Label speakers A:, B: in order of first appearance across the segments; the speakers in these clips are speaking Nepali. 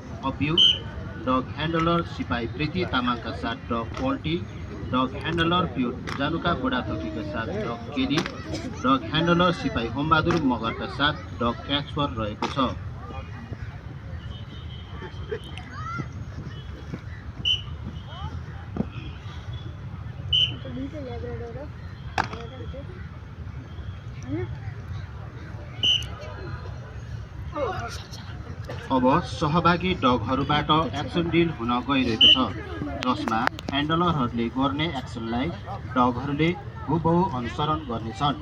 A: डग अब्यू, डग ह्यान्डलर सिपाही प्रीति तामाङका साथ डग पोल्टी, डग ह्यान्डलर पिउट जानुका बुढाथोकीका साथ डग केली, डग ह्यान्डलर सिपाही होमबहादुर मगरका साथ डग क्याचफर रहेको छ। अब सहभागी डगहरूबाट एक्सन डिल हुन गइरहेको छ, जसमा ह्यान्डलरहरूले गर्ने एक्सनलाई डगहरूले हुबहु अनुसरण गर्नेछन्।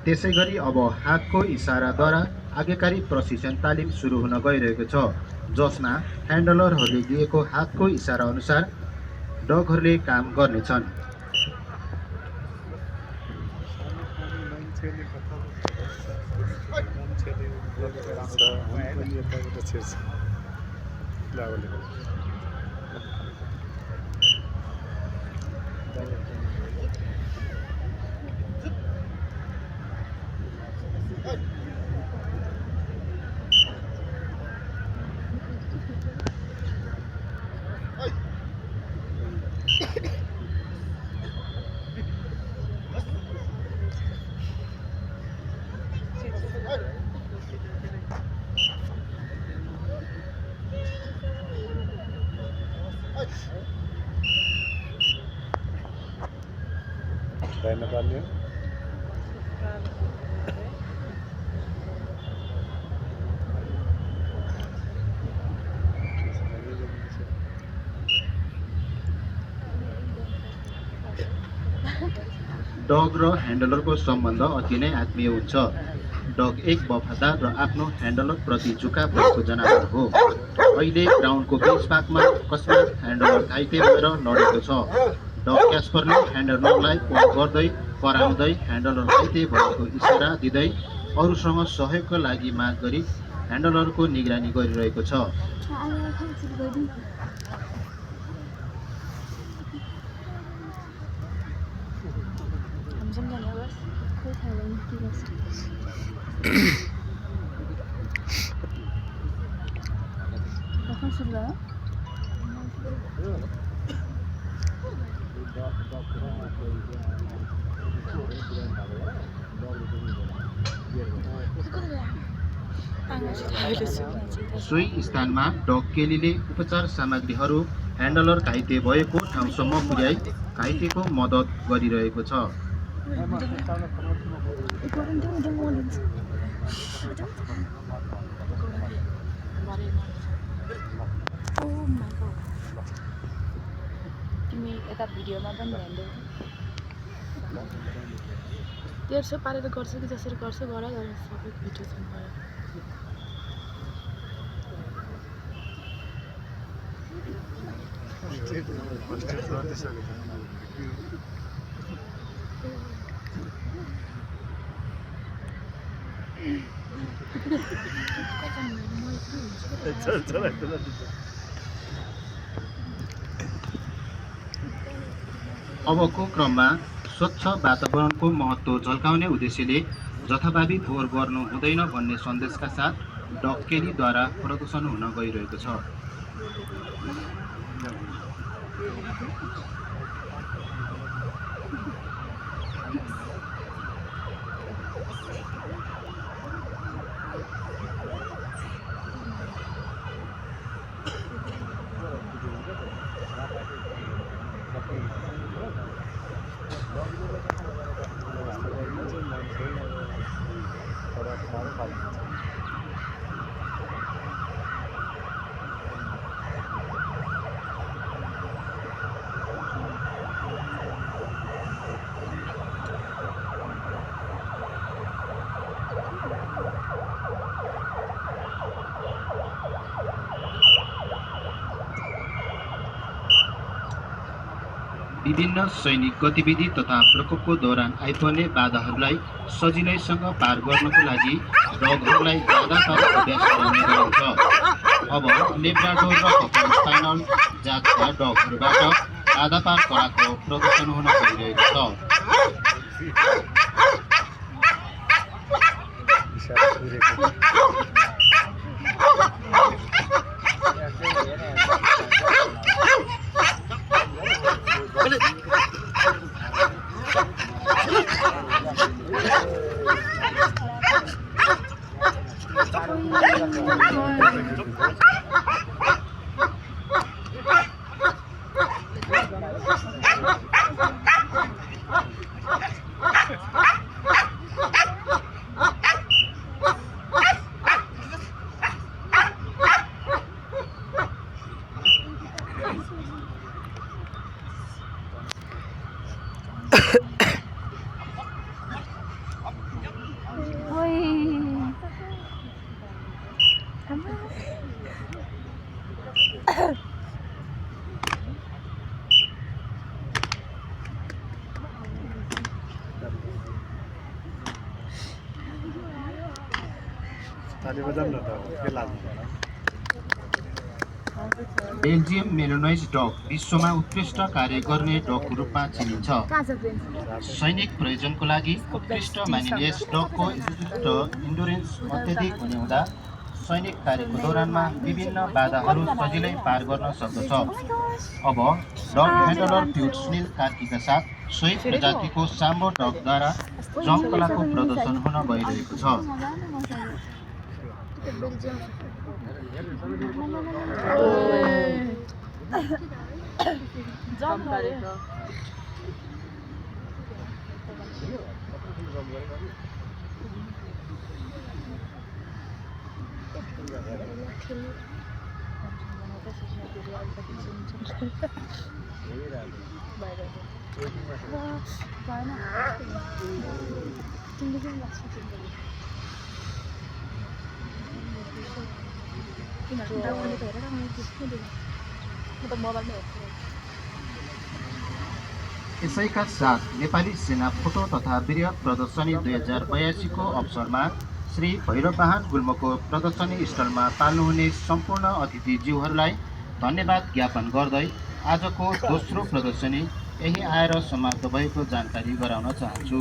A: त्यसैगरी अब हातको इसाराद्वारा आज्ञाकारी प्रशिक्षण तालिम सुरु हुन गइरहेको छ, जसमा ह्यान्डलरहरूले दिएको हातको इसारा अनुसार डगहरूले काम गर्नेछन्। डग र ह्यान्डलरको सम्बन्ध अति नै आत्मीय हुन्छ। डग एक वफादार र आफ्नो ह्यान्डलर प्रति झुकाव भएको जनावर हो। अहिले ग्राउन्डको बीच भागमा अकस्मात ह्यान्डलर घाइते भएर लडेको छ। डग क्यास्परले ह्यान्डलरलाई फोन गर्दै कराउँदै ह्यान्डलर घाइते भएको इसारा दिँदै अरूसँग सहयोगका लागि माग गरी ह्यान्डलरको निगरानी गरिरहेको छ। सोही स्थानमा डग केलीले उपचार सामग्रीहरू ह्यान्डलर घाइते भएको ठाउँसम्म पुर्याई घाइतेको मद्दत गरिरहेको छ।
B: तिमी यता भिडियोमा पनि ध्यान देऊ। 150 पारेर गर्छु कि जसरी गर्छु गर सबै भिडियो छ।
A: अबको क्रममा स्वच्छ वातावरणको महत्त्व झल्काउने उद्देश्यले जथाभावी फोहोर गर्नु हुँदैन भन्ने सन्देशका साथ डग केलीद्वारा प्रदर्शन हुन गइरहेको छ। विभिन्न सैनिक गतिविधि तथा प्रकोपको दौरान आइपर्ने बाधाहरूलाई सजिलैसँग पार गर्नको लागि डगहरूलाई ज्यादातर अभ्यास गराउने गरिन्छ। अब लेब्राडोर र हफर स्पाइनल जातका डगहरूबाट बाधा पार कलाको प्रदर्शन हुन गइरहेको बेल्जियम मेलोनाइज डग विश्वमा उत्कृष्ट कार्य गर्ने डगको रूपमा चिनिन्छ। सैनिक प्रयोजनको लागि उत्कृष्ट मानिने यस डगको इन्डुरेन्स अत्यधिक हुने हुँदा सैनिक कार्यको दौरानमा विभिन्न बाधाहरू सजिलै पार गर्न सक्दछ। अब डग ह्यान्डलर प्युट सुनिल कार्कीका साथ सोही प्रजातिको साम्बो डगद्वारा जम्प कलाको प्रदर्शन हुन गइरहेको छ। यसैका साथ नेपाली सेना फोटो तथा वीर्य प्रदर्शनी 2082 को अवसरमा श्री भैरबवाहन गुल्मको प्रदर्शनी स्थलमा पाल्नुहुने सम्पूर्ण अतिथिज्यूहरूलाई धन्यवाद ज्ञापन गर्दै आजको दोस्रो प्रदर्शनी यही आएर समाप्त भएको जानकारी गराउन चाहन्छु।